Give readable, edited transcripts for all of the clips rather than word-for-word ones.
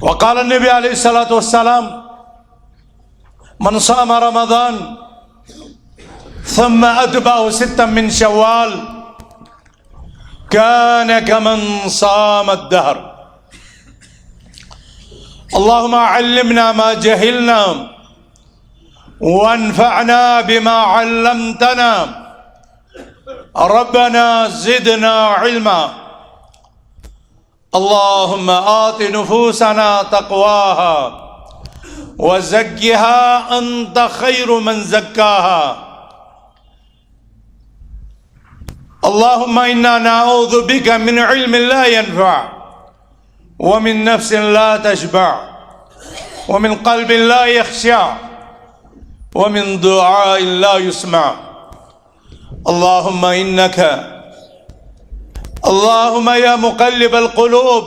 وقال النبي عليه الصلاة والسلام من صام رمضان ثم أتبعه 6 من شوال كان كمن صام الدهر. اللهم علمنا ما جهلنا وانفعنا بما علمتنا ربنا زدنا علما. اللهم آت نفوسنا تقواها وزكها أنت خير من زكاها. اللهم إنا نعوذ بك من علم لا ينفع ومن نفس لا تشبع ومن قلب لا يخشع ومن دعاء لا يسمع. اللهم يا مقلب القلوب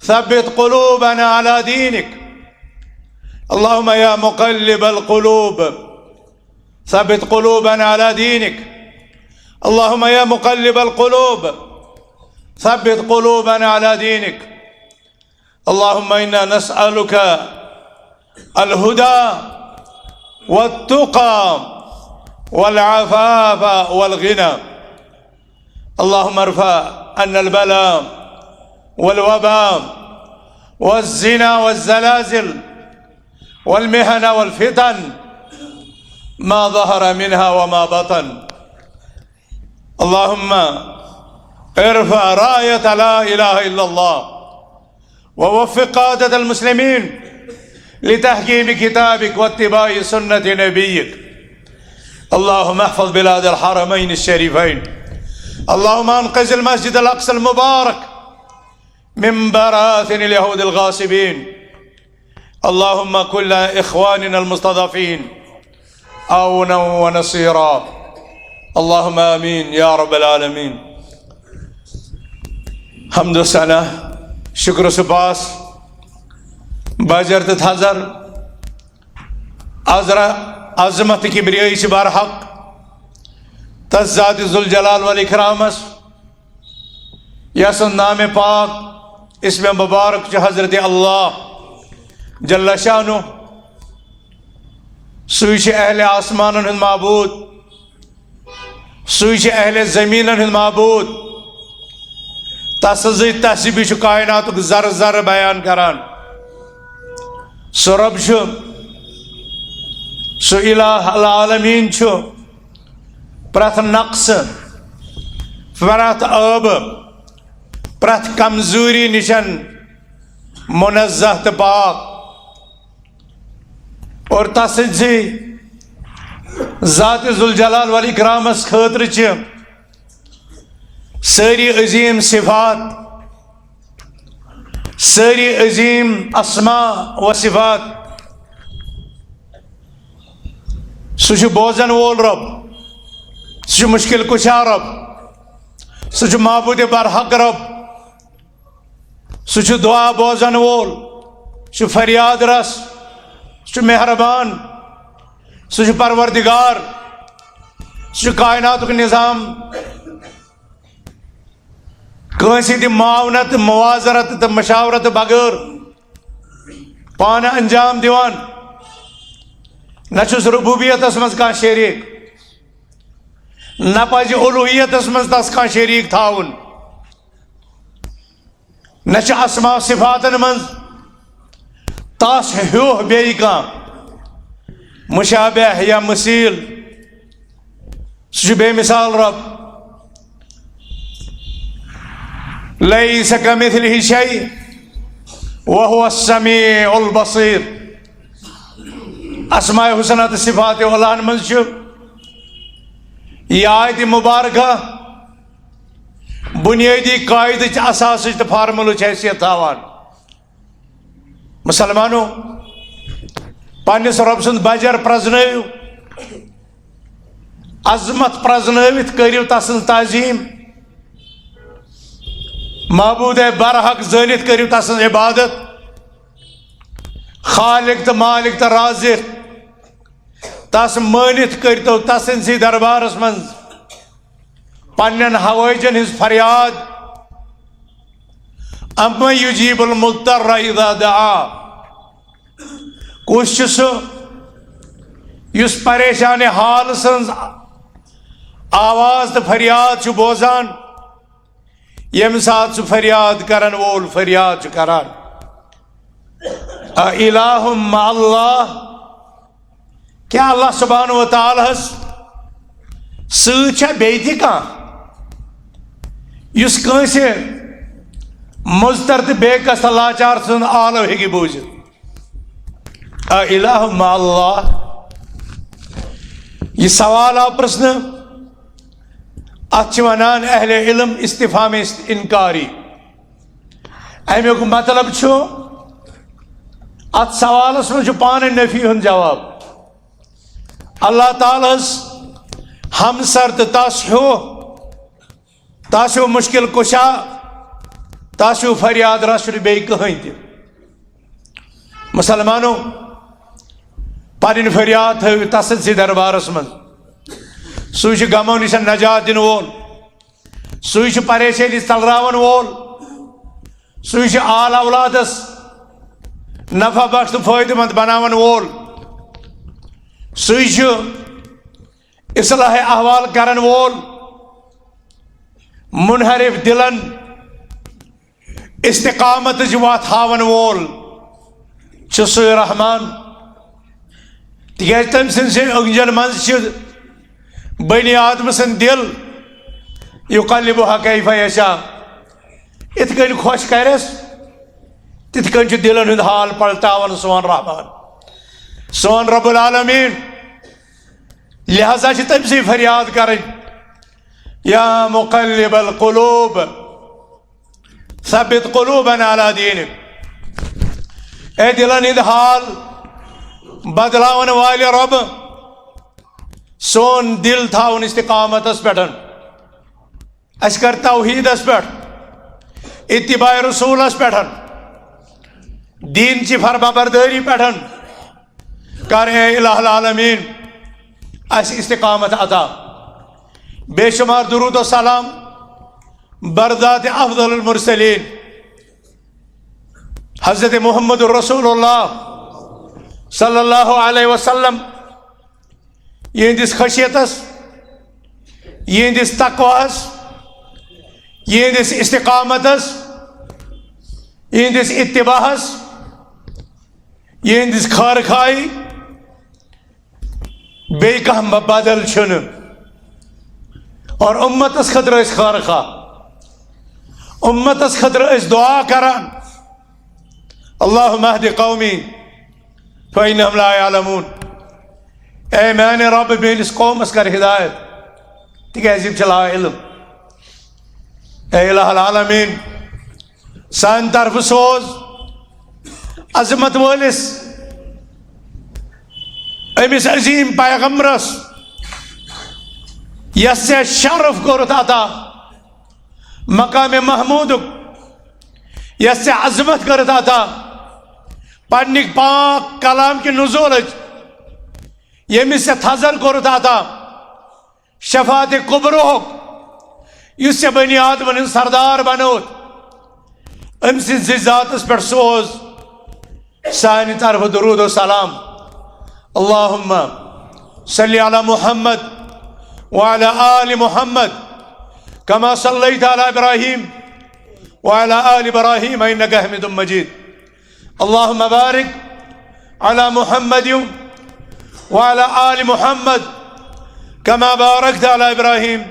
ثبت قلوبنا على دينك. اللهم يا مقلب القلوب ثبت قلوبنا على دينك. اللهم يا مقلب القلوب ثبت قلوبنا على دينك. اللهم إنا نسألك الهدى والتقى والعفاف والغنى. اللهم ارفع عنا البلاء والوباء والزنا والزلازل والمهن والفتن ما ظهر منها وما بطن. اللهم ارفع راية لا إله إلا الله ووفق قادة المسلمين لتحكيم كتابك واتباع سنة نبيك. اللهم احفظ بلاد الحرمين الشريفين. اللهم انقذ المسجد الأقصى المبارك من براثن اليهود الغاصبين. اللهم كن إخواننا المستضعفين عونا ونصيرا. اللهم آمين يا رب العالمين. حمد و ثنا شکر و سپاس باجر تہٕ تھزر عظمت کبریائی سے برحق تس ذات ذوالجلال والاکرامس یسن نام پاک اسم مبارک چھ حضرت اللہ جل شانہ سوی چھ اہل آسمانن ہند معبود سوی چھ اہل زمینن ہند معبود تس تحسیبی چھ کائنات ذر ذر بیان کران. سو رب چھ سو الہ العالمین چھ پرت نقص پرت عیب پرت کمزوری نشن منزہ تو پاک اور تسزی ذات ذوالجلال والاکرامس خاطر چھ ساری عظیم صفات ساری عظیم اسماء و صفات. سہ بوزن وول رب سہ مشکل کشا رب سہ معبود برحق رب سہ دعا بوزن وول سہ فریاد رس سہ مہربان سہ پروردگار سہ کائنات نظام کنسی تہ معاونت موازرت تو مشاورت بغیر پانہ انجام دیوان. نہ چھس ربوبیتس مز کان شریک نہ پزِ الوہیتس مز تس کان شریک تھاون نہ چھ اسماء صفاتن مز تس ہیو بیٚیہِ کانٛہہ مشابہ یا مثیل. سہ چھُ بے مثال رب. لیس کمثلہ شیء وہو السمیع البصیر. اسماء حسنہ تو صفات علان من یہ آیت مبارکہ بنیادی قاعدہ اساس تو فارمول حیثیت تھاوان. مسلمانوں پنس رب سند بجر پرزنو عظمت پرزنوت کرو تسن تعظیم معبود برحق زانت کرو تسن عبادت خالق تو مالک تو رازق تس مانت کرتو تسن سی دربارس من پنن حوائجن ہز فریاد اما یجیب المضطر اذا دعا کس سہ یس پریشان حال سن آواز تو فریاد بوزان یم سات سہ فریاد کرن وول فریاد کران الہ مع اللہ کیا اللہ سبحانہ و تعالیٰ سۭتۍ چھا بیٚیہِ تہِ کانٛہہ یُس کٲنٛسہِ مضطر تہٕ بیکس تہٕ لاچار سُنٛد آلو ہیٚکہِ بوٗزِتھ الہ مع اللہ یہ سوال آو پرژھنہٕ اتھ چھِ ونان اہل علم استفہام انکاری امیُک مطلب چھُ اتھ سوالس منٛز چھُ پانہٕ نفی ہُنٛد جواب اللہ تعالیٰ ہس ہمسر تو تس ہیو مشکل کشا تس ہیو فریاد رس بیٚیہِ کٕہٕنۍ تہِ مسلمانو پنٕنۍ فریاد تھٲیِو تس سٕنٛدسٕے دربارس منٛز سُے چھُ غمو نِش نجات دِنہٕ وول سُے چھُ پریشٲنی ژلراون وول سُے چھُ آل اولادس نفع بخش تہٕ فٲیدٕ منٛد بناون وول سُے چھُ اصلاح احوال کرن وول منحرف دلن استقامت وتھ ہاون وول چھُ سُے رحمان تِکیٛازِ تٔمۍ سٕنٛدسٕے أنٛگجن منٛز چھِ بنی آدم سٕنٛدۍ دل یُقلبُہا کیف یشاء یِتھ کٔنۍ خۄش کرٮ۪س تِتھ کٔنۍ چھُ دلن ہُنٛد حال پلٹاون سون رحمان سون رب العالمین لہذا چھِ تٔمۍ سٕے فریاد کرٕنۍ یا مقلب القلوب ثبت قلوبنا علی دینک اے دلن ہٕنٛدۍ حال بدلاون والہِ رب سون دل تھاوُن استقامتس پٮ۪ٹھ اَسہِ کر توحیٖدس پٮ۪ٹھ اتباع رسوٗلس پٮ۪ٹھ دیٖنچہِ فرمانبردٲری پٮ۪ٹھ کر اے الہ العالمیٖن اَسہِ استقامت عطا بے شمار درود و سلام بردات افضل المرسلین حضرت محمد رسول اللہ صلی اللہ علیہ وسلم یہندس خشیتس یہندس تقواہس یہندس استقامتس یہندس اتباعس یہندس خارخائی بیٚیہِ کانٛہہ بدل چھُنہٕ اور امتس خٲطرٕ ٲسۍ خارخواہ امتس خٲطرٕ ٲسۍ دعا کران اللہم اہد قومی فإنہم لا یعلمون اے میانہِ رب میٲنِس قومس کر ہدایت تِکیٛازِ یِم چھِ لا علم اے الہ العالمیٖن سانہِ طرفہٕ سوز عظمت وٲلِس أمس عظیم پیغمبرس یس ژےٚ شرف کوٚرُتھ عطا مقام محموٗدُک یس ژےٚ عظمت کٔرٕتھ عطا پننہِ پاک کلام کہِ نزولٕچ ییٚمِس ژےٚ تھزر کوٚرُتھ عطا شفاعتِ قبرُہُک یُس ژےٚ بنی آدمن ہُنٛد سردار بنووُتھ أمۍ سٕنٛدسٕے ذاتس پٮ۪ٹھ سوز سانہِ طرفہٕ درود و سلام اللہم صلی علی محمد وعلی آل محمد کما صلیت علی ابراہیم وعلی آل ابراہیم انک حمید مجید اللہم بارک علی محمد وعلی آل محمد کما بارکت علی ابراہیم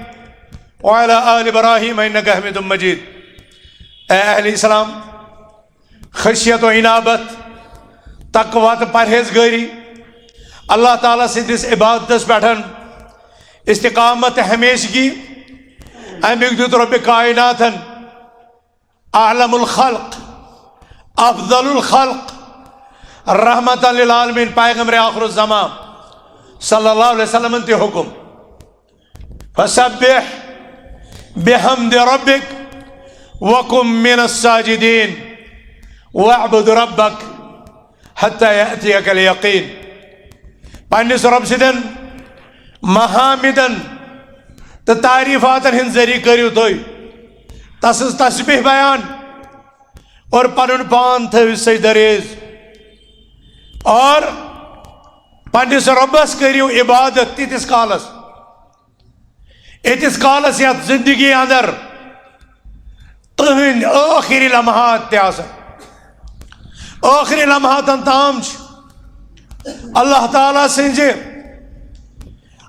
وعلی آل ابراہیم انک حمید مجید اے اہل اسلام خشیت و عنابت تقویٰ تہٕ پرہیزگٲری اللہ تعالیٰ سندس عبادتس پٮ۪ٹھ استقامت ہمیشگی امیُک دیُت رۄبِ کائناتن اعلم الخلق افضل الخلق رحمتاً للعالمین پیغمبر آخر الزمان صلی اللہ علیہ وسلم تہِ حکم فسبح بحمد ربک وکم من الساجدین واعبد ربک حتی یأتیک الیقین پننس رب سٕنٛدٮ۪ن محامدن تہٕ تعریفاتن ہٕنٛدۍ ذریعہٕ کٔرِو تُہۍ تسٕنٛز تسبیح بیان اور پنن پان تھو سجدہ ریز اور پنس ربس کریو عبادت تیتس کالس ایتس کالس یتھ زندگی اندر تہند آخری لمحات تہ آسن آخری لمحاتن تام اللہ تعالیٰ سنز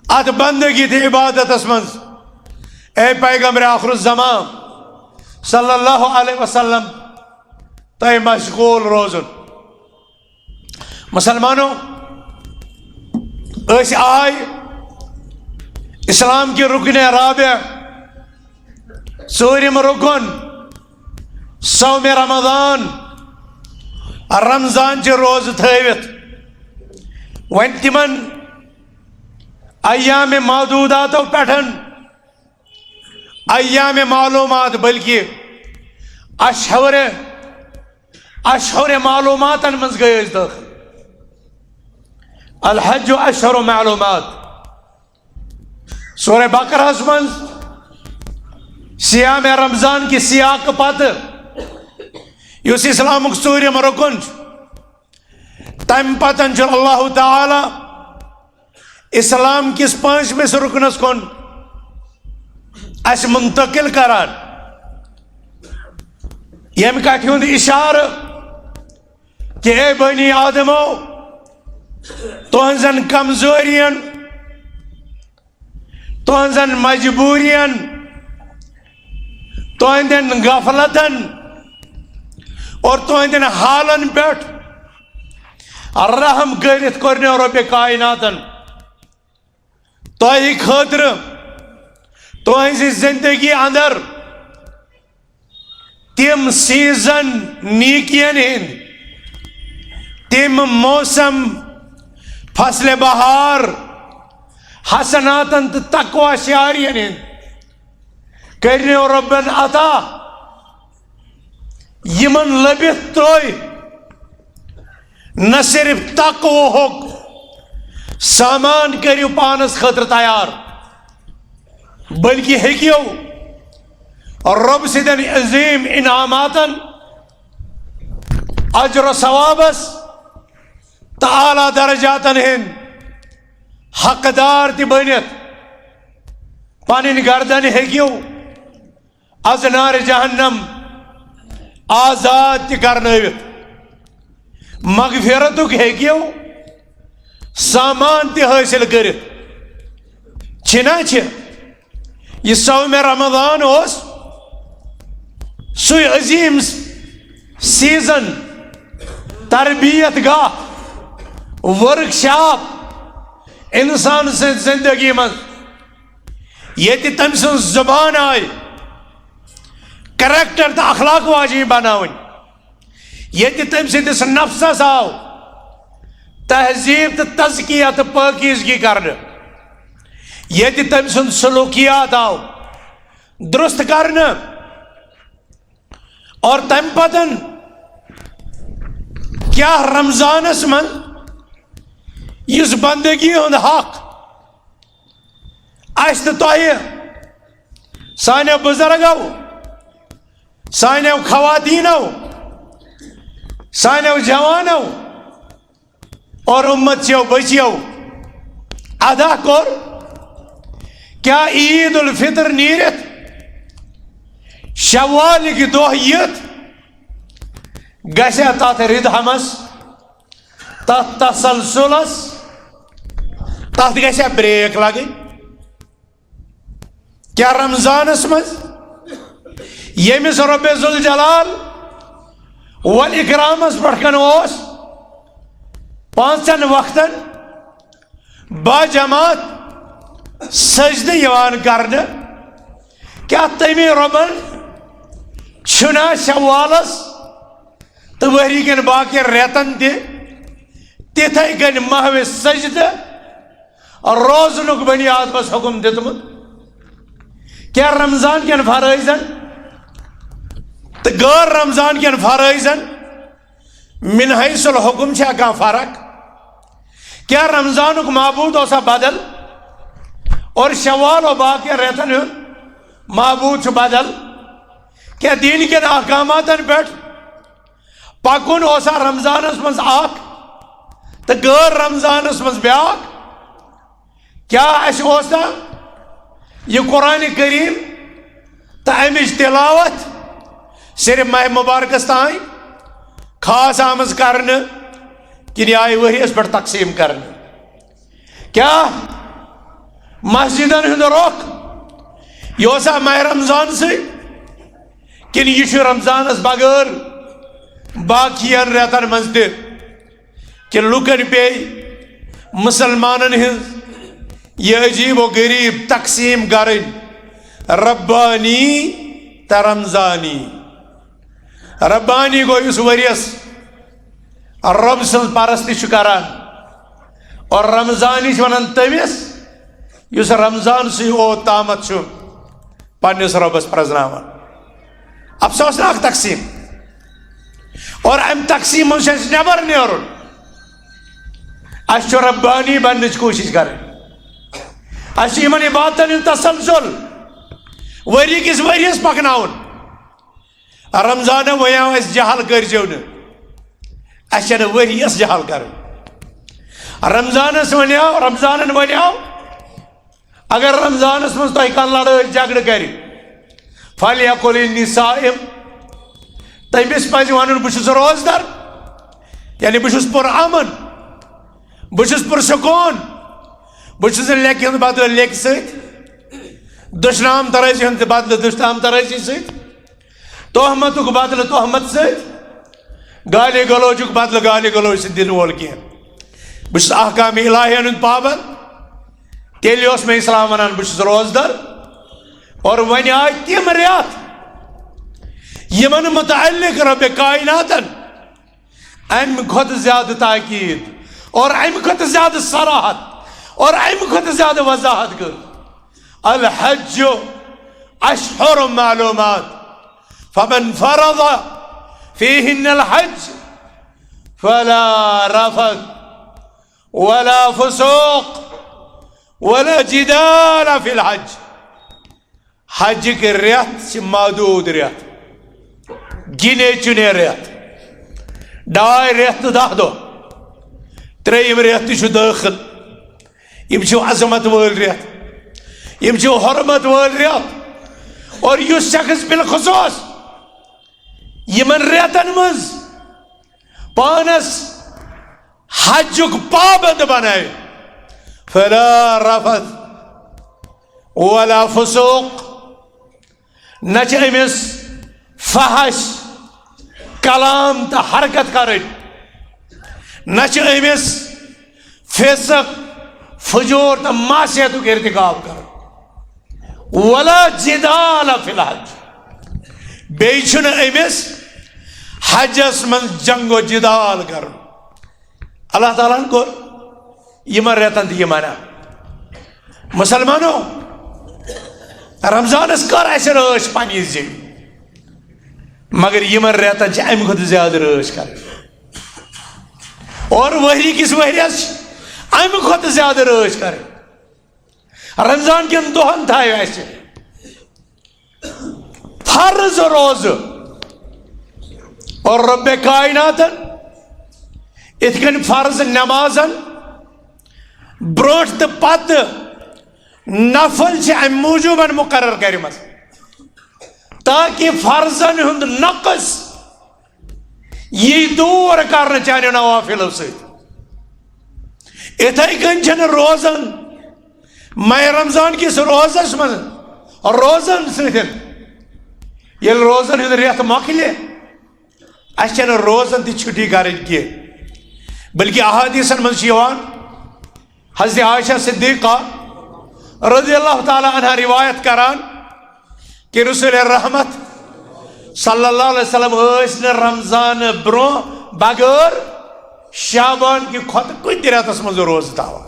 ات بندگی تہ عبادتس منز اے پیغمبر آخر الزمان صلی اللہ علیہ وسلم تہ مشغول روزن مسلمانوں اس آئے اسلام کی رکن رابع ژوٗرِم رکن صوم رمضان رمضان چہ روز تھوت ون تمن ایام معدوداتو پٹھن ایام معلومات بلکہ اشہر معلوماتن مز گئی داخل الحج اشہر معلومات سورہ بقرہ من صیام رمضان کی سیاق پتہ اس اسلامک ژوٗرِم رکن تم پتن اللہ تعالی اسلام کس پانچمس رکنس کن اس منتقل کران یم کتھ ہند اشارہ کہ اے بنی آدمو تہذن کمزورین تہذن مجبورین تہندین غفلتن اور تہندین حالن پہ رحم کرت کرنو رب کائناتن تہ خاطر تہذ زندگی اندر تم سیزن نیکین ہند تم موسم فصل بہار حسناتن تو تقوی شعارین ہند کرنو ربن عطا یمن لبت تروی نہ صرف تقوی سامان کریو پانس خاطر تیار بلکہ ہیکیو رب سدن عظیم انعاماتن اجر و ثوابس تعالی درجاتن ہند حقدار تہ بنت پنن گردن ہیکیو از نار جہنم آزاد تہ کرنوت مغفرتک ہیکیو سامان تہ حاصل کرت چنانچہ یہ صوم رمضان اس سوی عظیم سیزن تربیت گاہ ورک شاپ انسان سے زندگی من یہ تم سن زبان آئی کریکٹر تو اخلاق واجی بناون یہ تم سندس نفسس آو تہذیب تو تزکیہ تو پاکیزگی کرنے یہ تم سن سلوکیات آو درست کرنے اور تم پتن کیا رمضانس من اس بندگی ہند حق اس تہ سانو بزرگو سانو خواتینو سانو جوانو اور امت چو بچیو ادا کور کیا عید الفطر نیرت شوال کی دہ یت گژھیا تات ردہمس تات تسلسلس تات گژھیا بریک لگن کیا رمضانس مز یمس رب ذوالجلال والاکرامس پٹھن اوس پانچن وقتن باجماعت سجدہ یوان کرنے کیا تمی ربن چھنا شوالس تو وہری کن باقی ریتن تتھے کن مہو سجدہ اور روزنک بنی آدمس حکم دتمت کیا رمضان کن فرائضن تو غیر رمضان کن فرائضن من حیث الحکم چھا کا فرق کیا رمضانک معبود اوسا بدل اور شوال و باقی ریتن معبود چھ بدل کیا دین کے احکامات پہ پکن اوسا رمضانس مز اخ تو غیر رمضانس مز بیاکھ کیا اس اوسا یہ قرآن کریم تو امچ تلاوت صرف ماہ مبارکس تائیں خاص آمز کرنے کن آئی ؤریس پہ تقسیم کرنے کیا مسجدن ہند رخ یہ سا ماہ رمضان سے کن یہ رمضانس بغیر باقین ریتن مز تہ کہ لکن پہ مسلمانن ہز یہ عجیب و غریب تقسیم کرن ربانی تا رمضانی ربانی گو اس وریس رب سن پرستی کران اور رمضانی ونان تمس اس رمضان سی او تامت پنس ربس پرزناوان افسوس ناک تقسیم اور ام تقسیم من نبر نیرن اس ربانی بننچ کوشش کریں اس یمن عبادتن ہند تسلسل وری کس وریس پکناون رمضان ویاو اس جہل کرجو اس وریس جہل کریں رمضانس ونیاو رمضانن ونیاو اگر رمضانس مز تہ کان لڑائی جھگڑ کر فلیقل انی صائم تمس پز ون بہس روزدار یعنی بہس پر امن بہس پر سکون بہس لیکہ ہند بدل لیکہ ست دشنام ترازی ہند بدل دشنام ترازی ست تہمت بدل تہمت ست گالی گلوچ بدل گالی گلوچ ست دن وول کی بہس احکام الہین ہند پابند تیل اس میں اسلام ونان بہس روزدار اور ون آئی تم ریت یمن متعلق رب کائناتن ام کھت زیادہ تاکید اور ام کھت زیادہ صراحت اور ام کھت زیادہ وضاحت کر الحج اشہر معلومات فمن فرض فیہن الحج فلا رفث ولا فسوق ولا جدال فی الحج حج کے ریت سے محدود ریت گنے چنے ریت ڈائی ریت 10 دہ تریم ریت داخل یم عظمت ول ریت یم حرمت ول ریت اور اس شخص بالخصوص یمن ریتن مز پانس حجک پابند بنائے فلا رفث ولا فسوق نچ امس فحش کلام تا حرکت کرن نچ امس فسق فجور تا معصیت کے ارتکاب کرن ولا جدال فی الحج بیچن امس حجس من جنگ و جدال کرن اللہ تعالیٰ کو یمن ریتن دی مانا مسلمانوں رمضان اس کر ایسے رش پانی زی مگر یمن ریتن چھ ام خود زیادہ رش کر اور وہی کس وہریس ام خود زیادہ رش کر رمضان کن دہن تھا ایسے فرض روز اور رب کائناتن اتکن فرض نمازن بروٹ تو پت نفل سے ام موجوباً مقرر کرمت تاکہ فرضن ہند نقص یہ دور کرنا چاہنے نوافل سے اتھائی کنچن روزن ماہ رمضان کس روزس من روزن سن یہ روزن ہند ریت مکلے اچھا روزن تی چھٹی کرن کی بلکہ احادیثن من شیوان حضرت عائشہ صدیقہ رضی اللہ تعالی عنہ روایت کران کہ رسول رحمت صلی اللہ علیہ وسلم اس نے رمضان برو بغیر شعبان کی خود کوئی تیراتس من روز تاوان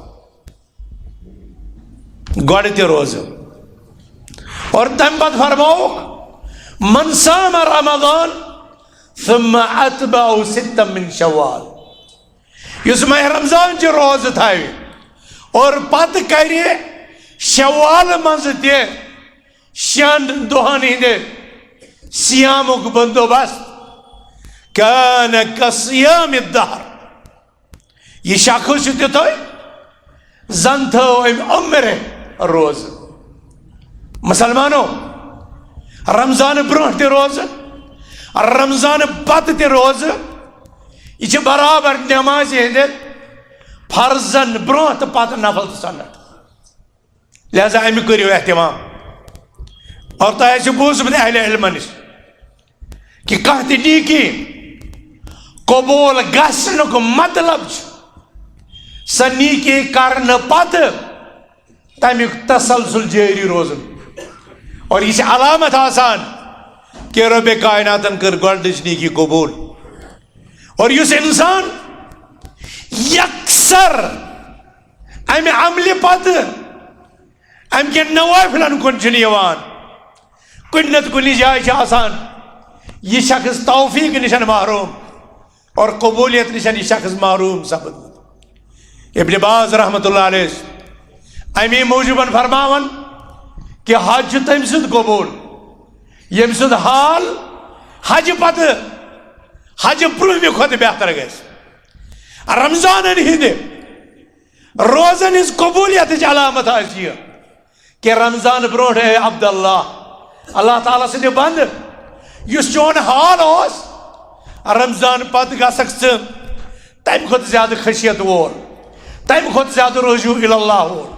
گوڑتی روز اور تم بات فرماؤ من صام رمضان ثم اتبعو 6 من شوال اس ماہ رمضان جو روز تھاوی اور پت کری شوال مز تہ 6 دہن ہند سیامک بندوبست كان كصيام الدهر. یہ شخص تتھے زن تھو ام عمرِ روز. مسلمانو رمضان برونٛٹھ تہِ روز رمضان پتہٕ تہِ روز. یہ چھِ برابر نماز ہندین فرضن برونٛٹھ تہٕ پتہٕ نفل تہٕ سنت. لہذا امی کٔرِو احتمام. اور تۄہہِ آسِوٕ بوٗزمُت اہل علمن نِش کہ کانٛہہ تہِ نیکی قبوٗل گژھنُک مطلب چھُ سۄ نیکی کرنہٕ پتہٕ تمیُک تسلسل جٲری روزُن. اور یہ علامت آسان کہ رب کائناتن کر گۄڈنِچ نیکی قبوٗل. اور یُس انسان یکسر امہِ عملہِ پتہٕ امہِ کٮ۪ن نوافلن کُن چھُنہٕ یِوان کُنہِ نتہٕ کُنہِ جایہِ چھِ آسان یہ شخص توفیق نشن محروم اور قبولیت نشن یہ شخص محروم سپدمت. ابن باز رحمت اللہ علیہ امی موجوباً فرماون کہ حج تم سد قبول یم سد حال حج پتہ حج برہمہِ کھۄتہٕ بہتر گژھِ. رمضانن ہند روزن ہز قبولیت علامت آسہِ یہِ کہ رمضان برونٛٹھ اے عبداللہ اللہ تعالیٰ سٕنٛدِ بند یُس چون حال اوس رمضان پتہٕ گژھکھ ژٕ تمہِ کھۄتہٕ زیادٕ خشیت وول تمہِ کھۄتہٕ زیادٕ رجوع اللہ وول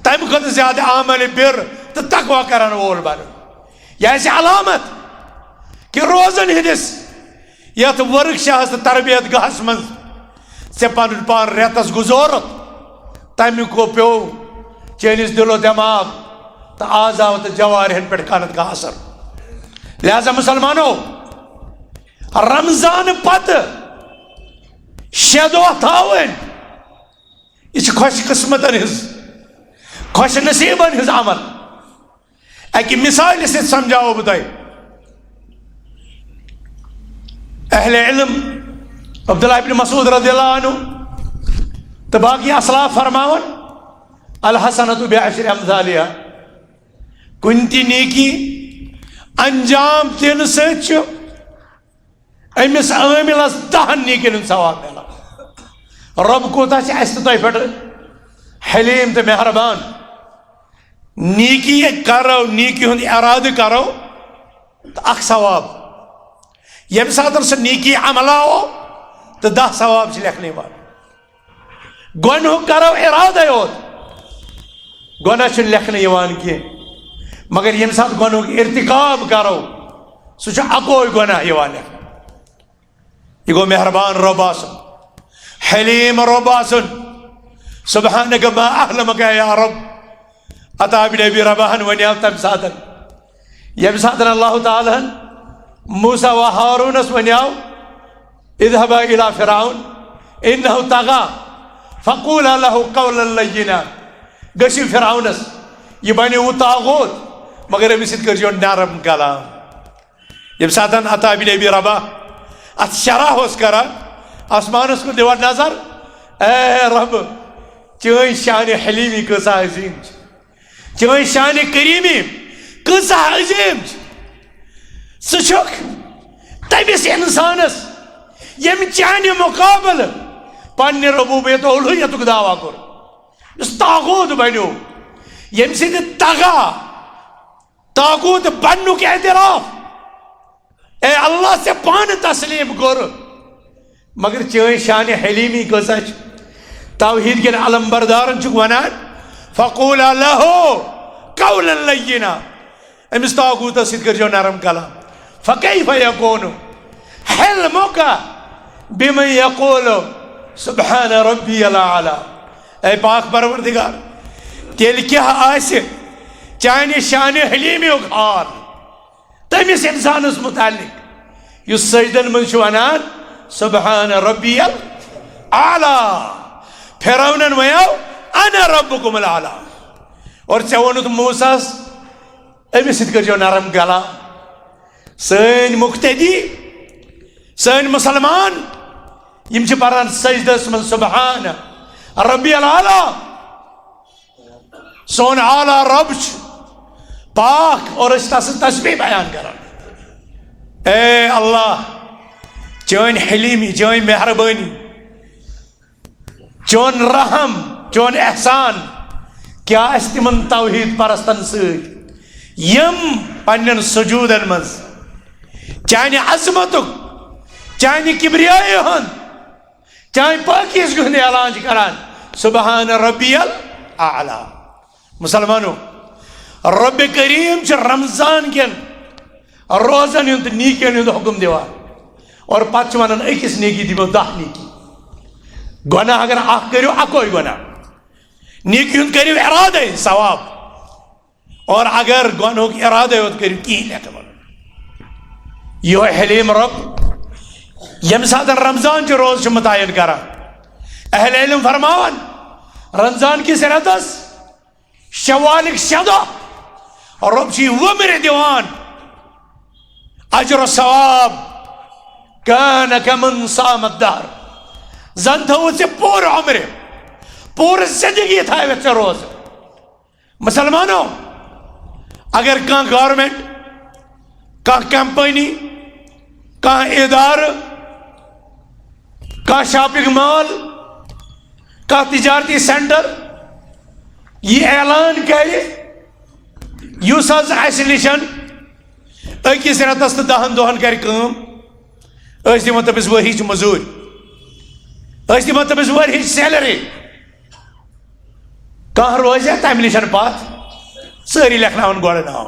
تمہِ کھۄتہٕ زیادٕ عمل بر تہٕ تقویٰ کرن وول بنُن. یہِ آسہِ علامت کہ روزن ہندس یتھ ورک شاہس تہٕ تربیت گاہس منٛز ژےٚ پنُن پان رٮ۪تس گُزورُتھ تمیُک پیوٚو چٲنِس دِل و دٮ۪ماغ تہٕ اعضاء تہٕ جوارحن پٮ۪ٹھ کنت کانٛہہ اثر. لہذا مسلمانو رمضان پتہٕ 6 دۄہ تھاوٕنۍ یہ چھِ خوش قسمتن ہٕنٛز خوش نصیبن ہٕنٛز عمل. اکہِ مثالہِ سۭتۍ سمجھاوو بہٕ تۄہہِ. اہل علم عبداللہ ابن مسعود رضی اللہ عنہ تہٕ باقی اسلاف فرماون الحسنۃ بعشر امثالہا. کُنہِ تہِ نیکی انجام دِنہٕ سۭتۍ چھُ أمِس عٲمِلس 10 نیکین ہُنٛد ثواب مِلان. رب کوتاہ چھِ اَسہِ تہٕ تۄہہِ پٮ۪ٹھ حلیم تہٕ مہربان. نیکی کرو نیکی ہُنٛد ارادٕ کرو تہٕ اکھ ثواب ییٚمہِ ساتہٕ سُہ نیکی عملاوو تہٕ 10 ثواب چھِ لیکھنہٕ یِوان. گۄنہُک کرو ارادے یوت گۄناہ چھُنہٕ لیکھنہٕ یِوان کینٛہہ مگر ییٚمہِ ساتہٕ گۄنہُک ارتکاب کرو سُہ چھُ اکوے گۄناہ یِوان لیکھنہٕ. یہ گو مہربان رب آسن حلیم رب آسن. سبحانک ما احلمک یا رب. عطا بن ابی رباحن ونیاو تم ساتن یم ساتن اللہ تعالیٰ موسیٰ و ہارونس ونیاو اذهبا الى فرعون انه طغى فقولا له قولا لینا. گژھِو فرعونس یہ بنیو طاغوت مگر أمِس سۭتۍ کٔرزیو نرم کلام. یم ساتن عطا بن ابی رباح ات شرح اوس کران آسمانس کُن دِوان نظر اے رب چٲنۍ شانِ حلیمی کۭژاہ عظیٖم چھِ چٲنۍ شانِ کریٖمی کۭژاہ عظیٖم چھِ. ژٕ چھُکھ تٔمِس اِنسانس ییٚمہِ چانہِ مُقابلہٕ پننہِ ربوبیت اولوٗہیتُک دعویٰ کوٚر یُس طاغوت بنیو ییٚمہِ سۭتۍ طاغوت بننُک اعتراف اے اللہ سے پانہٕ تسلیٖم کوٚر مگر چٲنۍ شانہِ حلیٖمی کۭژاہ چھِ. توحیٖد کٮ۪ن علم بردارن چھُکھ ونان فقولا له قولا لینا. أمِس طاغوتس سۭتۍ کٔرزیو نرم کلام. فکیف یکون حلمک بمن یقول سبحان ربی الاعلی. اے پاک پروردگار تیٚلہِ کیٛاہ آسہِ چانہِ شانہِ حلیٖمیُک حال تٔمِس انسانس متعلق یُس سجدن منٛز چھُ ونان سبحان ربی الاعلی. فرعونن ونیاو انا ربکم الاعلی. اور ژےٚ ووٚنُتھ موسیٰ ہس أمِس سۭتۍ کٔرزیو نرم کلام. سٲنۍ مُقتدی سٲنۍ مسلمان یِم چھِ پران سجدس منٛز سبحان ربی الاعلی. سون اعلیٰ رب چھُ پاک اور أسۍ تسٕنٛز تسبیح بیان کران. اے اللہ چون حلیمی، چون مہربانی، چون رحم، چون احسان کیا اس تمن توحید پرستن ست یم پنن سجودن مز چانہ عظمتک، چانہ کبریائی ہند، چانہ پاکیزگی ہند اعلان کران سبحان ربی الاعلی. مسلمانوں، رب کریم چھ رمضان کن روزن ہند نیکین ہند حکم دیوان اور پتہ ونان اکس نیکی دیو 10 نیکی. گناہ اگر اخ کرو اکوئی گناہ، نیکی ہند کرو ارادہ ثواب، اور اگر گناہک ارادہ ہوت کرو کہیں لیکن یہ حلیم رب یم سات رمضان چھ روز چھ متعین کران. اہل علم فرماون رمضان کی رتس شوالک 6 دہ رب چھ ومر دیوان اجر و ثواب کان کمن صام الدہر، زن تھو سے پور عمر پور زندگی تھائے سے روز. مسلمانوں، اگر کان گورنمنٹ، کان کمپنی، کان ادارہ، کان شاپنگ مال، کان تجارتی سینٹر یہ اعلان کرے یس اس نشن اکس رتس تو 10 دہن کر دم تمس ورچ مزور، دم تمس ورچ سیلری، کان روزِ تمہ نشن پات ساری لکھناون گوڑ ناو.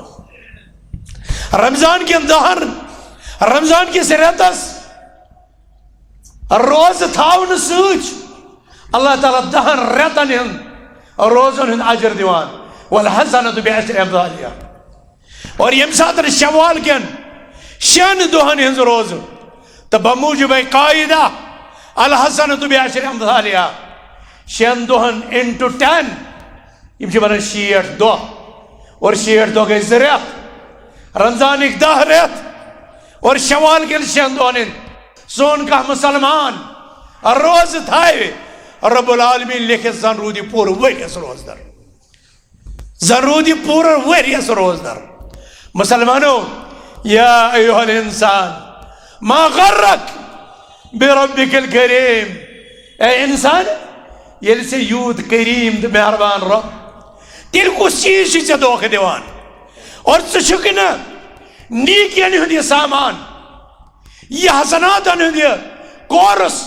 رمضان کن دہن، رمضان کس رتس روز تھاون سوچ اللہ تعالیٰ 10 رتن ہند روزن ہند اجر دیوان والحسنۃ بعشر امثالها. اور یم سات شوال کن 6 دہن ہند روز تو بموجب قاعدہ الحسنۃ بعشر امثالها 6 دہن انٹو 10 یم چھ بنان 60 دہ، اور 60 دہ گئی 2 رت. رمضان 10 رت اور شوال کن 6 دہن ہند سون کا مسلمان روز تھائے رب العالمین لکھے زن رودی پور وریس روزدر، زن رودی پور وریس روزدر. مسلمانوں، یا ایوہ الانسان ما غرک بربک الکریم، اے انسان یل سے یوت کریم تو مہربان رب تیل کس چیز سے دھوکہ دیوان اور ژھکنا نیکین ہند یہ سامان، یہ حسنات ہند یہ کورس،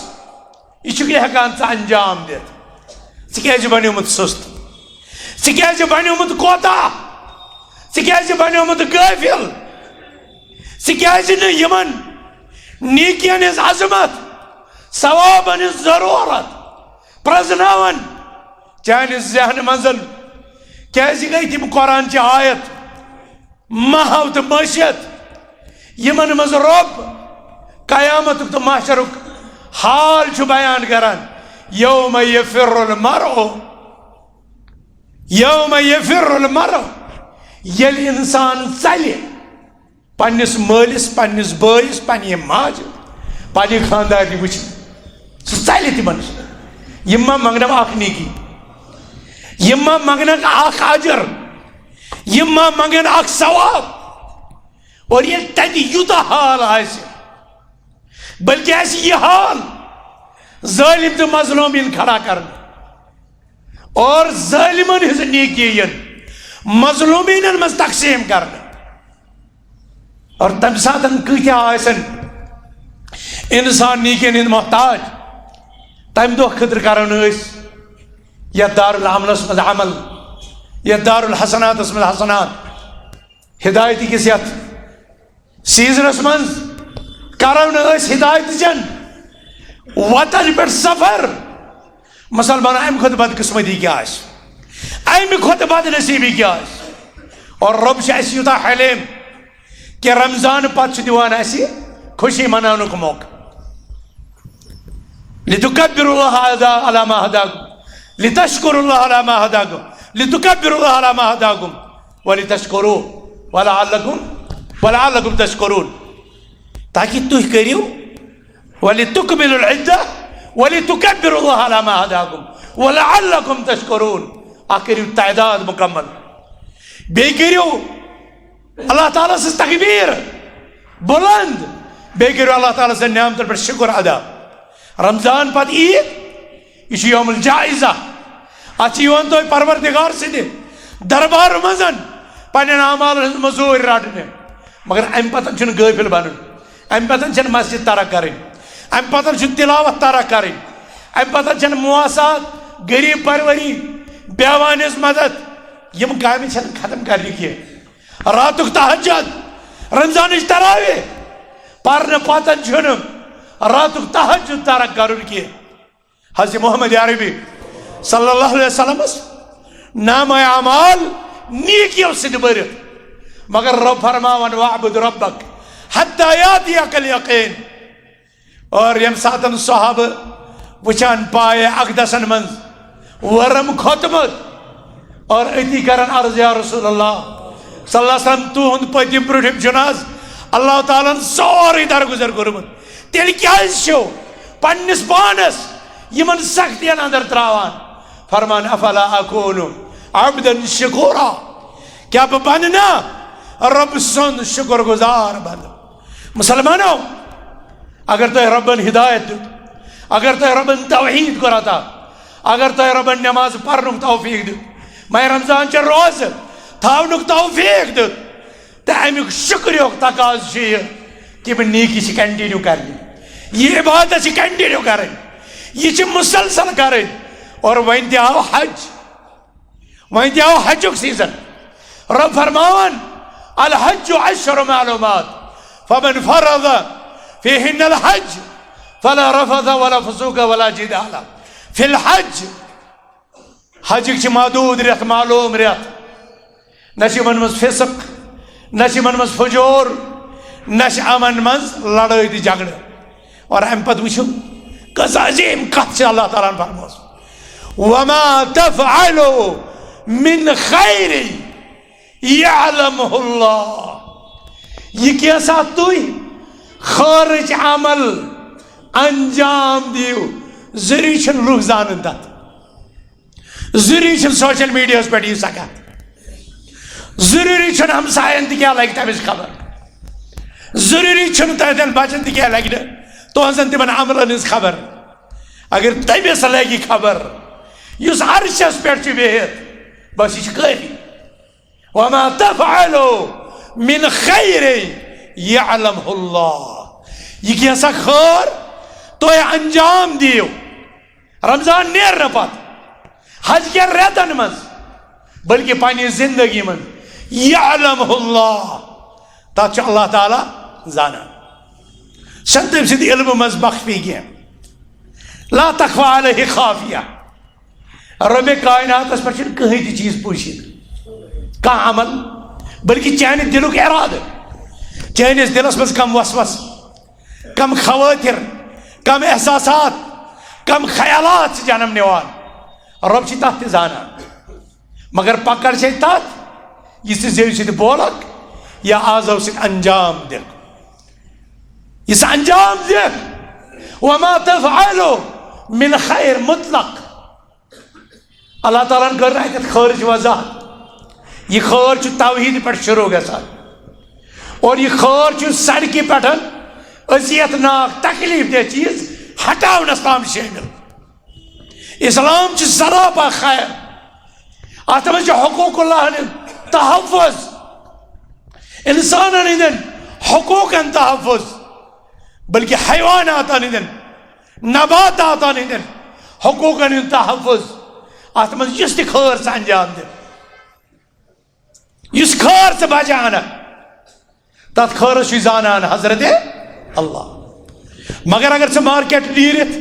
یہ ہکان ژٕ انجام دت. ژٕ بنیومت سست، ژٕ بنیومت کوتاہ، ژٕ بنیومت غافل، ژٕ یمن نیکین ہز عظمت ثوابن ہز ضرورت پرزناون چانہ ذہن منزل. کیازِ گئی تم قرآن چہ آیت محو تو مشت یمن مز رب قیامت تو محشرک حال چھ بیان کران. یوم یفر المرء، یوم یفر المرء یل انسان ژلہِ پننس مالس، پننس بٲیس، پننہِ ماجہِ، پننہِ خاندارنہِ وچھِ سُہ ژلہِ تمن. یم ما منگنم اخ نیکی، یم ما منگنن اخ اجر، یم ما منگن اخ ثواب. اور یہ تتہِ یوتاہ حال آسہِ، بلکہ ایسی یہ حال ظالم تو مظلومین کھڑا کرنا اور ظالمن ہز نیکین مظلومین مز تقسیم کرنا. اور تم ساتن کتیا آسن انسان نیکین ہند محتاج، تم دہ خطر کرن یا دار العملس مز عمل، یا دار الحسنات مز حسنات، ہدایتی کس یت سیزنس مز کرن ہدایت چن وطن پہ سفر. مسلمان ام خود بد قسمتی کیا ام خود بد نصیبی کیا. اور رب اس یوتا حلیم کہ رمضان پتہ دیوان اسی خوشی منانک موقع. لتکبروا الله على ما هداكم، لتشكروا الله على ما هداكم، لتكبروا الله على ما هداكم ولتشكروه ولعلكم تشكرون. تاکہ تُہۍ کٔرِو ولتكملوا العدة ولتكبروا الله على ما هداكم ولعلكم تشكرون. کٔرِو تعداد مکمل، بیٚیہِ کٔرِو اللہ تعالیٰ سٕنٛز تکبیر بلند، بے کرو اللہ تعالیٰ سن نعمتن پر شکر ادا. رمضان پت عید یہ یوم الجائزہ ات یوان تو پروردگار سند دربار مزن پنن اعمال ہز مزور رٹنے. مگر ام پتن چھ غافل بنن، ام پتن چھ مسجد ترک کریں، ام پتن چھ تلاوت ترک کریں، ام پتن چھ مواسات غریب پروری بیوان ہز مدد یم کامہ چھ ختم کرنے کی. راتک تہجد رمضان تراویح پرنے پتن چھ راتک تہجد ترک کرن کی. حضرت محمد عربی صلی اللہ علیہ وسلم نام اعمال نیکیوں سے برت، مگر رب فرماون وعبد ربک حتی یاتیک الیقین. اور یم ساتن صحابہ وچان پائے اقدسن من ورم کھوتمت اور اتی کرن عرض یا رسول اللہ صلی اللہ علیہ وسلم تہند پتم برٹھم جناز اللہ تعالیٰ سوری درگزر کورمت. تیل کیاز چھو پنس پانس یمن سختین اندر تراوان؟ فرمان افلا اکون عبدا شکورا، کیا بننا رب سن شکر گزار بند. مسلمانوں اگر تو ربن ہدایت دیت، اگر تو ربن توحید کراتا، اگر تو ربن نماز پرنک توفیق دیت، میں رمضان چھ روز تھاونک توفیق دیت، تو امیک شکریک تقاض چھ کہ میں نیکی چھ کنٹینیو کرنی، یہ عبادت چھ کنٹینیو کریں، یہ چھ مسلسل کریں. اور وہیں آو حج، وہیں آو حجک سیزن. رب فرماون الحج عشر معلومات فمن فرض فيهن الحج فلا رفث ولا فسوق ولا جدال في الحج. حجک چھ محدود ریت معلوم ریت، نش من مز فسق، نش من مز فجور، نش امن مز لڑائی دی جھگڑ. اور ام پت وچھو کس عظیم کت چھ اللہ تعالیٰ نے فرموس وما تفعلوا من خیر یعلمہ اللہ. یہ کیسا توی خارج عمل انجام دیو ضروری چھن لوگ زانن تت، ضروری چھن سوشل میڈیا پر یہ سکت، ضروری چھن ہمسائن تہ کیا لگہ تمس خبر، ضروری چھن تہندین بچن تہ کیا لگہ تہذن تمن عملن ہز خبر. اگر تمس لگی خبر یس عرشس پہ بہت بس یہ کافی. وما تفعلوا من خیر یعلمہ اللہ. یہ کیسا خیر تو انجام دیو رمضان نیر پت حج کے ریتن من بلکہ پانی زندگی من یعلمہ اللہ تات اللہ تعالی زانا. شن تم سند علم مز مخفی کی لا تخفى علیہ خافیہ. رب کائنات اس پر چھن کہیں دی چیز پوشید کا عمل بلکہ چاہنے دلو کے ارادہ، چاہنے اس دلس مز کم وسوس، کم خواتر، کم احساسات، کم خیالات سے جنم نیوان. رب چھ تحت زانا مگر پکڑ چھ تحت یہ سے زیو سے بولک یا آزو سے انجام دل، اس انجام دل. وما تفعلوا من خیر مطلق. اللہ تعالیٰ نے کر رہا ہے کہ خارج وضاحت. یہ خارج توحید پر شروع گژھان اور یہ خارج سڑکی پہ اذیت ناک تکلیف دہ چیز ہٹاونس تام شامل. اسلام چھ سراپا خیر، ات من حقوق اللہ ہند تحفظ، انسانن ہندن حقوقن تحفظ، بلکہ حیوانات ہندن نباتات ہندن حقوقن ہند تحفظ. ات من اس تہ خیر سے انجام دن، اس خیر سے بچان تت خیر چھ زانان حضرت اللہ. مگر اگر سے مارکیٹ نیرت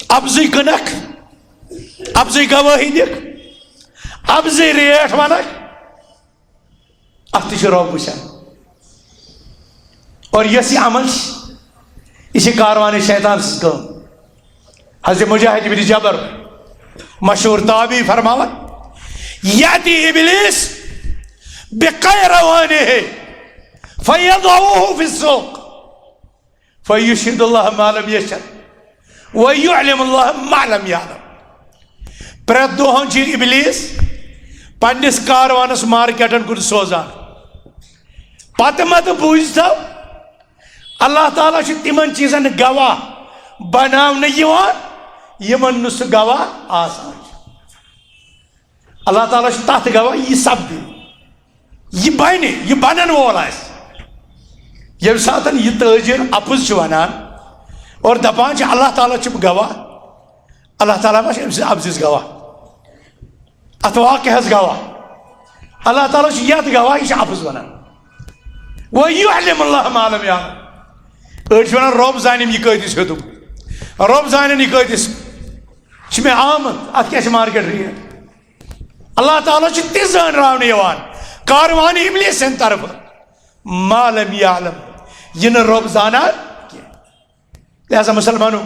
ابزی کنک، ابزی گواہی دک، ابزی ریٹ ونک، ات تہ رب وچھان. اور یس عمل یہ کاروان شیطان سز کام. حضرت مجاہد بن جبر مشہور تابعی فرماون یاتی ابلیس بقیروانہ فیضعوه فی السوق فیشهد اللہ ما لم یشهد ویعلم اللہ ما لم یعلم. پرت دہن چھ ابلیس پنس کاروانس مارکیٹن کن سوزان، پتہ مت بوٗزتو اللہ تعالیٰ چھُ تِمن چیٖزن گواہ بناونہٕ یِوان یِمن نہٕ سُہ گواہ آسان چھُ اللہ تعالیٰ چھُ تتھ گواہ یہِ سپدِ یہِ بنہِ یہِ بنن وول آسہِ ییٚمہِ ساتہٕ یہِ تٲجر اپُز چھُ ونان اور دپان چھُ اللہ تعالیٰ چھُم گواہ اللہ تعالیٰ ما چھُ أمۍ سٕنٛدِ اپزِس گواہ اتھ واقعہس گواہ اللہ تعالیٰ چھُ یتھ گواہ یہِ چھُ اپُز ونان وَيُعْلِمُ اللَّهَ مَا لَمْ يَعْلَمْ أڑۍ چھِ ونان رۄب زانیم یہِ کۭتِس ہیوٚتُم رۄب زانن یہِ کۭتِس چھُ مےٚ آمُت اتھ کیٛاہ چھِ مارکیٹ ریٹ اللہ تعالیٰ چھُ تہِ زٲنراونہٕ یِوان کاروان ابلیٖس سٕنٛدِ طرفہٕ ما لم یعلم یہِ نہٕ رۄب زانان کینٛہہ لہذا مسلمانو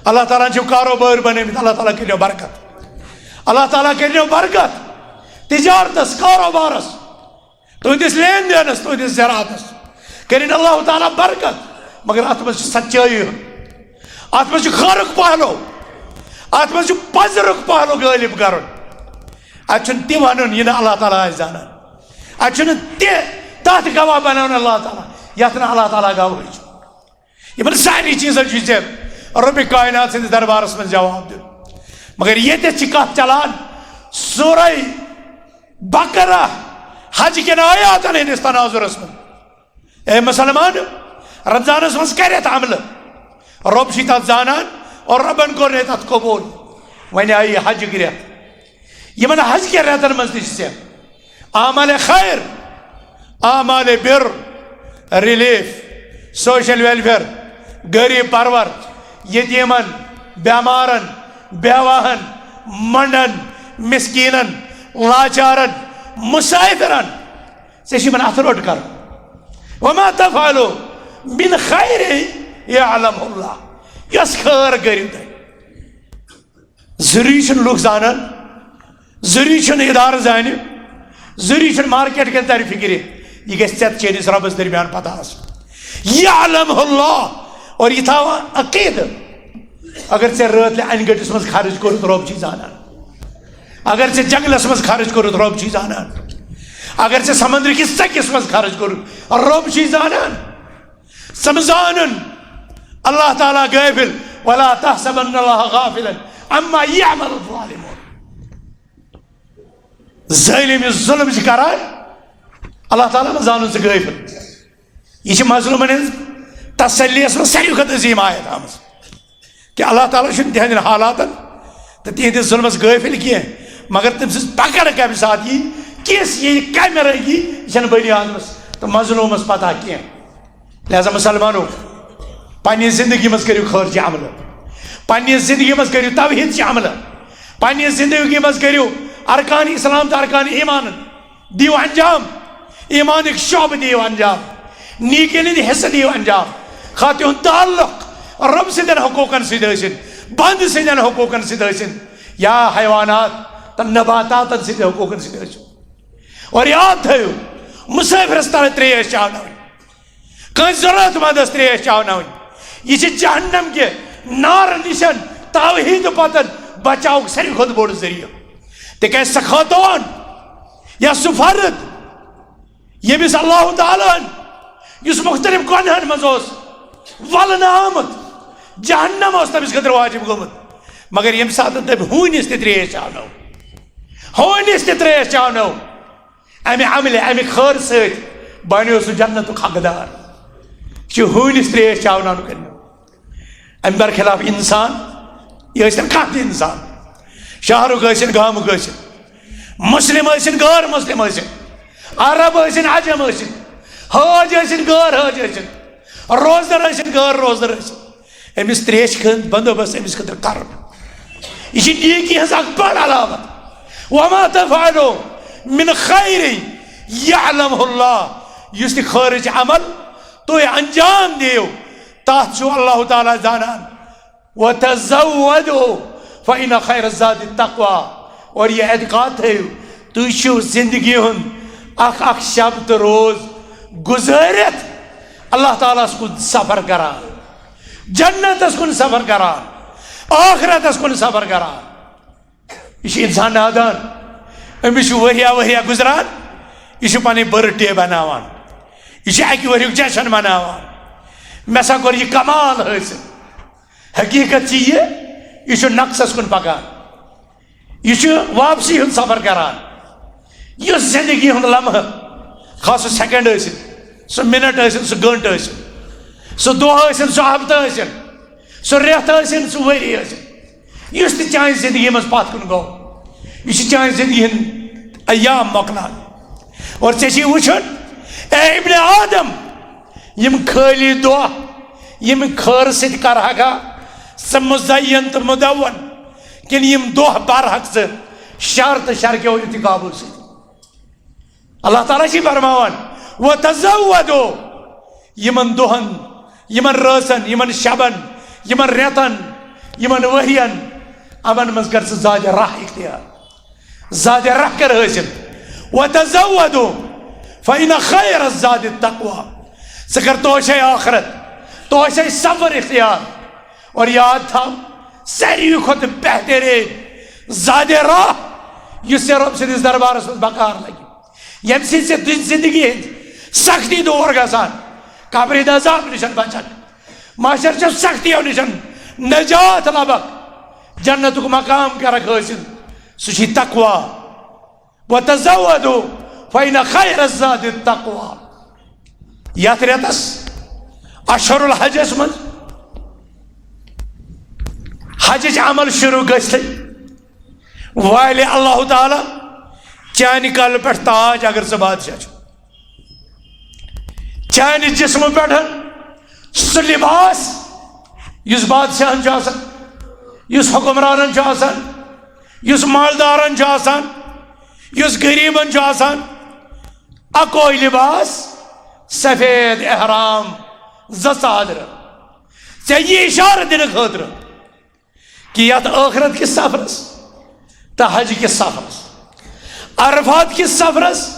اللہ تعالیٰ چھُ کاروبار بنٲومٕتۍ اللہ تعالیٰ کٔرِو برکت اللہ تعالیٰ کٔرِو برکت تجارتس کاروبارس تُہنٛدِس لین دینس تُہنٛدِس زراعتس کٔرِنۍ اللہ تعالیٰ برکت مگر اتھ منٛز چھِ سچٲیی اتھ منٛز چھُ خٲرُک پہلو اتھ منٛز چھُ پزرُک پہلو غٲلب کرُن اتہِ چھُنہٕ تہِ ونُن یہِ نہٕ اللہ تعالیٰ آسہِ زانان اتہِ چھُنہٕ تہِ تتھ گواہ بناوُن اللہ تعالیٰ یتھ نہٕ اللہ تعالیٰ گواہ چھُ یِمن سارنٕے چیٖزن چھُ ژےٚ رۄبِ کاینات سٕنٛدِس دربارس منٛز جواب دیُن مگر ییٚتٮ۪تھ چھِ کتھ چلان سورہ بقرہ حج کٮ۪ن آیاتن ہٕنٛدِس تناظرس منٛز اے مسلمان رمضانس منٛز کرٮ۪تھ عملہٕ رۄب چھُے تتھ زانان اور رۄبن کوٚر نے تتھ قبوٗل وۄنۍ آیہِ حجٕکۍ رٮ۪تھ یِمن حج کٮ۪ن رٮ۪تن منٛز تہِ چھِ ژےٚ اعمالِ خیر اعمالِ بِر ریلیف سوشل ویلفیئر غریب پرور یتیمن بیمارن بیواہن منڈن مسکینن لاچارن مسافرن ژےٚ چھِ یِمن اتھ روٚٹ کرُن وما تفعلوا من خیر یعلمہ اللہ یۄس خٲر کٔرِو تُہۍ ضروٗری چھُنہٕ لُکھ زانان ضروٗری چھُنہٕ ادارٕ زانہِ ضروٗری چھُنہٕ مارکیٹ کٮ۪ن ترِ فکرِ یہِ گژھِ ژےٚ تہٕ چٲنِس رۄبس درمیان پتہ آسُن یعلمہ اللہ اور یہِ تھاوان عقیدٕ اگر ژےٚ رٲتلہِ انہِ گٔٹِس منٛز خرٕچ کوٚرُتھ رۄب چھُے زانان اگر ژےٚ جنگلس منٛز خرٕچ کوٚرُتھ رۄب چھُے زانان اگر ژےٚ سمندر کِس ژٔکِس منٛز خرٕچ کوٚرُتھ رۄب چھُے زانان سمزانُن اللہ تعالیٰ غٲفِل ولا تحسبن اللہ غافلا عما یعمل الظالمون ظٲلِم یُس ظُلم چھِ کران اللہ تعالیٰ ما زانُن ژٕ غٲفِل یہ چھِ مظلوٗمن ہٕنٛز تسلیس منٛز ساروی کھۄتہٕ عظیٖم آیت آمٕژ کہ اللہ تعالیٰ چھُنہٕ تِہنٛدٮ۪ن حالاتن تہٕ تِہنٛدِس ظُلمس غٲفِل کینٛہہ مگر تٔمۍ سٕنٛز پکڑ کمہِ ساتہٕ یی کِس یی کمہِ رنٛگہِ یی یہِ چھنہٕ بنی آدمس تہٕ مظلوٗمس پتہ کینٛہہ لہذا مسلمانو پننہِ زندگی منٛز کٔرِو خٲرچہِ عملہٕ پننہِ زندگی منٛز کٔرِو توحیٖدچہِ عملہٕ پننہِ زندگی منٛز کٔرِو ارکان اسلام تہٕ ارکان ایٖمانن دِیِو انجام ایٖمانٕکۍ شعبہٕ دِیِو انجام نیٖکین ہٕنٛدۍ حصہٕ دِیِو انجام خاہ تِہُنٛد تعلق رۄب سٕنٛدٮ۪ن حقوٗقن سۭتۍ ٲسِن بنٛد سٕنٛدٮ۪ن حقوٗقن سۭتۍ ٲسِن یا حیوانات تہٕ نباتاتن سٕنٛدۍ حقوٗقن سۭتۍ ٲسِن اور یاد تھٲیِو مُسٲفرس ترِ ترٛیش چاوناوٕنۍ کٲنٛسہِ ضروٗرت منٛدس ترٛیش چاوناوٕنۍ یہِ چھِ جہنم کہِ نارٕ نِشن توحیٖد پتن بچاوُک ساروی کھۄتہٕ بوٚڑ ذٔریعہٕ تِکیٛازِ سۄ خٲطوٗن یا سُہ فرد ییٚمِس اللہ تعالیٰ ہن یُس مختلف گۄنہن منٛز اوس ولنہٕ آمُت جہنم اوس تٔمِس خٲطرٕ واجب گوٚمُت مگر ییٚمہِ ساتہٕ تٔمۍ ہوٗنِس تہِ ترٛیش چاونٲو ہوٗنِس تہِ ترٛیش چاونٲو امہِ عملہِ امہِ خٲر سۭتۍ بنیو سُہ جنتُک حقدار یہِ چھُ ہوٗنِس ترٛیش چاوناونُک امہِ برخلاف انسان یہِ ٲسِن کانٛہہ تہِ انسان شہرُک ٲسِن گامُک ٲسِن مسلم ٲسِن غٲر مسلم ٲسِن عرب ٲسِن عجم ٲسِن حٲج ٲسِن غٲر حٲج ٲسِن روزدر ٲسِن غٲر روزدر ٲسِن أمِس ترٛیشہِ ہُنٛد بندوبست أمِس خٲطرٕ کرُن یہِ چھِ نیٖکی ہٕنٛز اکھ بٔڑ علامت وما تفعلوا من خیر یعلمہ اللہ یُس تہِ خٲرٕچ عمل تُہۍ انجام دِیِو تتھ چھُ اللہ تعالیٰ زانان وتزودوا فإن خیر الزاد التقوى اور یہ اعتقاد تھٲیِو تُہۍ چھِو زندگی ہُنٛد اکھ شب تہٕ روز گُزٲرِتھ اللہ تعالیٰ ہس کُن سفر کران جنتس کُن سفر کران ٲخرتس کُن سفر کران یہِ چھُ انسان نادان أمِس چھُ ؤریا ؤریا گُزران یہِ چھُ پنٕنۍ برتھ ڈے بناوان یہ اکہ ورک جشن مناوان میں سا کور یہ کمال حاصل حقیقت یہ نقصس کن پکان یہ واپسی ہند سفر کران یہ زندگی ہند لمحہ خاص سہ سیکنڈ سہ منٹ سہ گنٹہ سہ دہ سہ ہفتہ سہ ریت سہ وری اس تہ چانہ زندگی مز پت کن گو یہ چانہ زندگی ہند ایام مکلان اور ے وچھن اے ابن آدم یم خالی دہ یم خیر ست کرہا سہ مزین تو مدون کن یم دہ برحق ژٕ شر تو شرکیو ارتکابو ست اللہ تعالیٰ چھ فرماوان وتزودوا یمن دہن یمن رٲژن یمن شبن یمن ریتن یمن ورین امن مز کر زیادہ راہ اختیار زیادہ راہ کر حاصل وتزودوا فإن خیر الزاد التقوى ژٕ کر توشے آخرت توشے سفر اختیار اور یاد تھا ساروی کھت بہترین زیادہ راہ یس رب سندس دربارس مز بکار لگی یم سی زندگی ہند سختی دور گژھان قبر عذاب نشن بچان معاشر چو سختیو نشن نجات لبک جنت کو مقام کرک حاصل سہ تقوا وتزودوا فإن خیر الزاد التقوى یت ریتس اشہر الحجس من حجچ عمل شروع گژھتھ والے اللہ تعالی چانہ کل پہ تاج اگر ژٕ بادشاہ چھُ چانہ جسم پہ سہ لباس اس بادشاہن چھُ آسان اس حکمرانن چھُ آسان اس مالدارن چھُ آسان اس غریبن چھُ آسان اکوئی لباس سفید احرام زادر یہ اشارہ دن خاطر کہ یت آخرت کس سفرس تو حج کس سفرس عرفات کس سفرس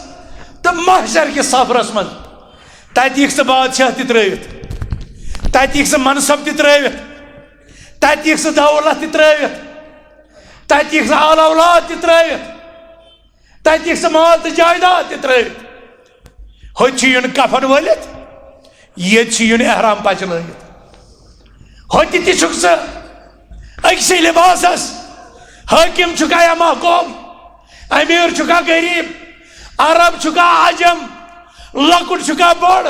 تو محشر کس سفرس من تتیک سہ بادشاہ تہ ترٲوِتھ تتیک سہ منصب تہ ترٲوِتھ تتیک سہ دولت تہ ترٲوِتھ تتیک سہ آل اولاد تہ ترٲوِتھ تتیک سہ مال تہ جائیداد تہ ترٲوِتھ ہوٚتہِ چھُ یُن کفن ؤلِتھ ییٚتہِ چھُ یُن احرام پچلٲوِتھ ہوٚتہِ تہِ چھُکھ ژٕ أکسٕے لباسس حٲکِم چھُکھا یا محکوم امیر چھُکھا غریب عرب چھُکھا عجم لۄکُٹ چھُکھا بوٚڑ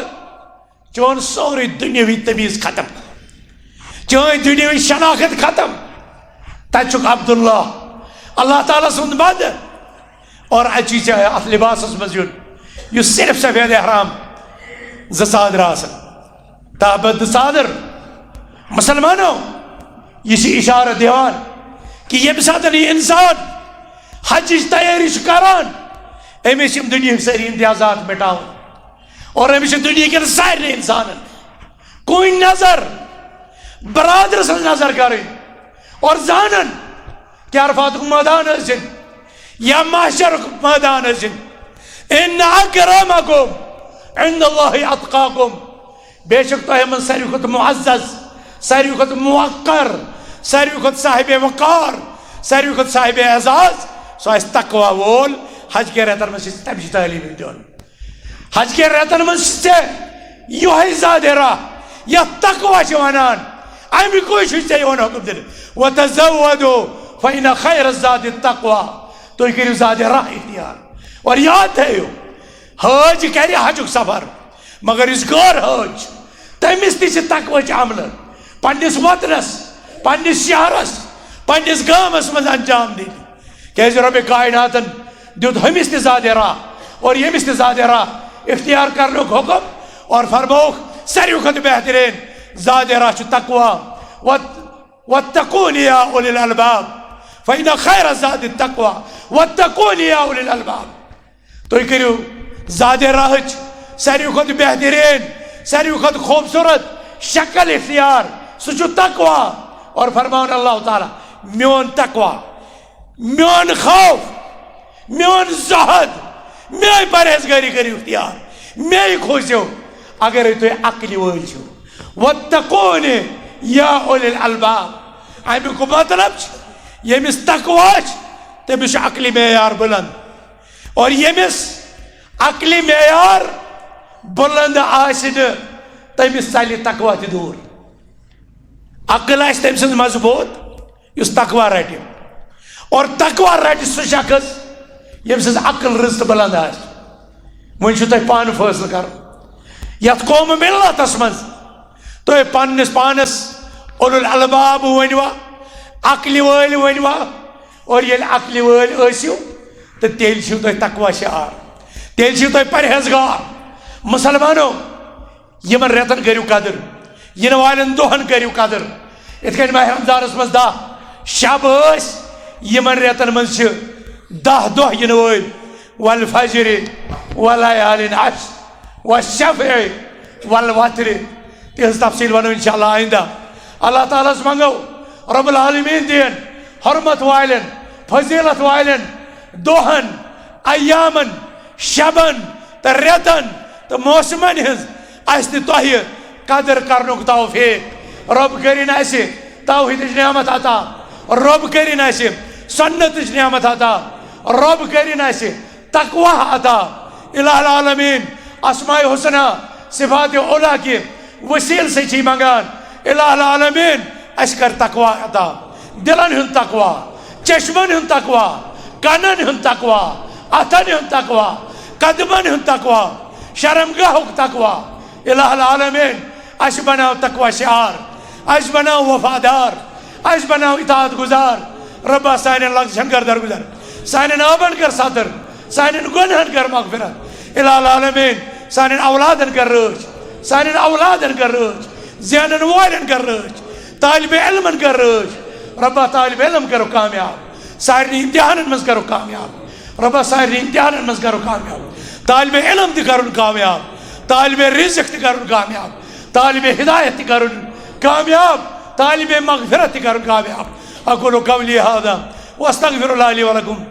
چون سورُے دُنیاوی تمیٖز ختم چٲنۍ دُنیاوی شناخت ختم تتہِ چھُکھ عبداللہ اللہ تعالیٰ سُنٛد بنٛدٕ اور اچی ژےٚ اتھ لباسس منٛز یُن یُس صرف سفید احرام زادر آسان تابد صادر مسلمانوں یہ اشارہ دیوان کہ یم سات یہ انسان حجچ تیاری کران امس دنیا ساری امتیازات مٹاؤ اور امس دنیا کن سارے انسان کن نظر برادر سن نظر کریں اور زانن کہ عرفات میدان ٲسِن یا محشر میدان ٲسِن ان اکرمکم عند اللہ اتقاکم بے شک تہ من ساروی کھت معزز ساروی کھت موقر ساروی کھت صاحب وقار ساروی کھت صاحب اعزاز سو اس تقوی وول حج کے ریتن من تمشی تعلیم دیون حج کے ریتن من سے یہ زیادہ راہ یا تقوی چھ ونان امی کوئی چھ یون حکم دین وتزودوا فإن خیر الزاد التقوى تو کریو زیادہ راہ اختیار اور یاد ہے حج کرِ حجک سفر مگر اس غیر حج تمس تہ تقوی عمل پنس وطنس پنس شہرس پنس گامس من انجام دن کیاز رب کائناتن دیت ہمس تہ زیادہ راہ اور یمس تہ زیادہ راہ اختیار کرنک حکم اور فرموک ساروی کھت بہترین زیادہ راہ چھ تقوی واتقون یا اولی الالباب فإن خیر الزاد التقوى واتقون یا اولی الالباب تو کریو زیادہ راہچ ساروی کھت بہترین ساروی کھت خوبصورت شکل اختیار سہ تقوی اور فرمان اللہ تعالی میون تقوی میون خوف میون زہد میری پرہیزگاری کریو اختیار میری کھوسیو اگر تو عقلی وٲلۍ چھِو واتقون یا اولی الالباب امیُک مطلب چھُ ییٚمِس تقوی چھُ تٔمِس چھُ عقلی معیار بلند اور یمس عقلی معیار بلند آسہِ نہٕ تٔمِس ژَلہِ تقوا تہِ دوٗر عقل آسہِ تٔمۍ سٕنٛز مضبوٗط یُس تقوا رٹہِ اور تقوا رٹہِ سُہ شخص ییٚمۍ سٕنٛز عقل رٕژ تہٕ بلند آسہِ وۄنۍ چھُو تۄہہِ پانہٕ فٲصلہٕ کَرُن یَتھ قومہٕ مِلتَس منٛز تُہۍ پنٛنِس پانَس اولُل الباب ؤنۍوا عقلہِ وٲلۍ ؤنۍوا اور ییٚلہِ عقلہِ وٲلۍ ٲسِو تہٕ تیٚلہِ چھِو تۄہہِ تقوا شعار تیٚلہِ چھِو تۄہہِ پرہیزگار مُسلمانو یِمن رٮ۪تن کٔرِو قدر یِنہٕ والٮ۪ن دۄہن کٔرِو قدر یِتھ کٔنۍ ماہِ رمضانس منٛز 10 شب ٲسۍ یِمن رٮ۪تن منٛز چھِ 10 دۄہ یِنہٕ وٲلۍ والفجر وليال عشر والشفع والوتر تہنٛز تفصیٖل ونو انشاءاللہ آئندہ اللہ تعالیٰ ہس منگو رب العالمین دِین حرمت والٮ۪ن فضیلت والٮ۪ن دۄہن ایامن شبن تہٕ رٮ۪تن تہٕ موسمن ہٕنٛز اَسہِ تہِ تۄہہِ قدر کرنُک توفیق رب کٔرِنۍ اَسہِ توحیٖدٕچ نعمت عطا رب کٔرِنۍ اَسہِ سنتٕچ نعمت عطا رب کٔرِنۍ اَسہِ تقوا عطا الہ العالمین اسماء حسنہ صفات اولا کہِ وسیٖل سۭتۍ چھِ منگان الہ العالمین اَسہِ کر تقوا عطا دلن ہُنٛد تقوا چشمن ہُنٛد تقوا کنن ہُنٛد تقوا اتھن ہُنٛد تقوا قدمن ہُنٛد تقوا شرمگاہُک تقوا الہ العالمین اَسہِ بناو تقوا شعار اَسہِ بناو وفادار اَسہِ بناو اطاعت گزار ربا سانٮ۪ن لفظن کر درگزر سانٮ۪ن آبن کر ساتر سانٮ۪ن گۄنہن کر مغفرت الہ العالمین سانٮ۪ن اولادن کر رٲچھ سانٮ۪ن اولادن کر رٲچھ زینن والٮ۪ن کر رٲچھ طالبِ علمن کر رٲچھ ربا طالبِ علم کرو کامیاب سارنٕے امتحانن منٛز کرو کامیاب ربا سارنٕے امتحانن منٛز کرو کامیاب طالبِ علم تہِ کرُن کامیاب طالبِ رزق تہِ کرُن کامیاب طالبِ ہدایت تہِ کرُن کامیاب طالبِ مغفرت تہِ کرُن کامیاب اقول قولی هذا واستغفر الله لي ولكم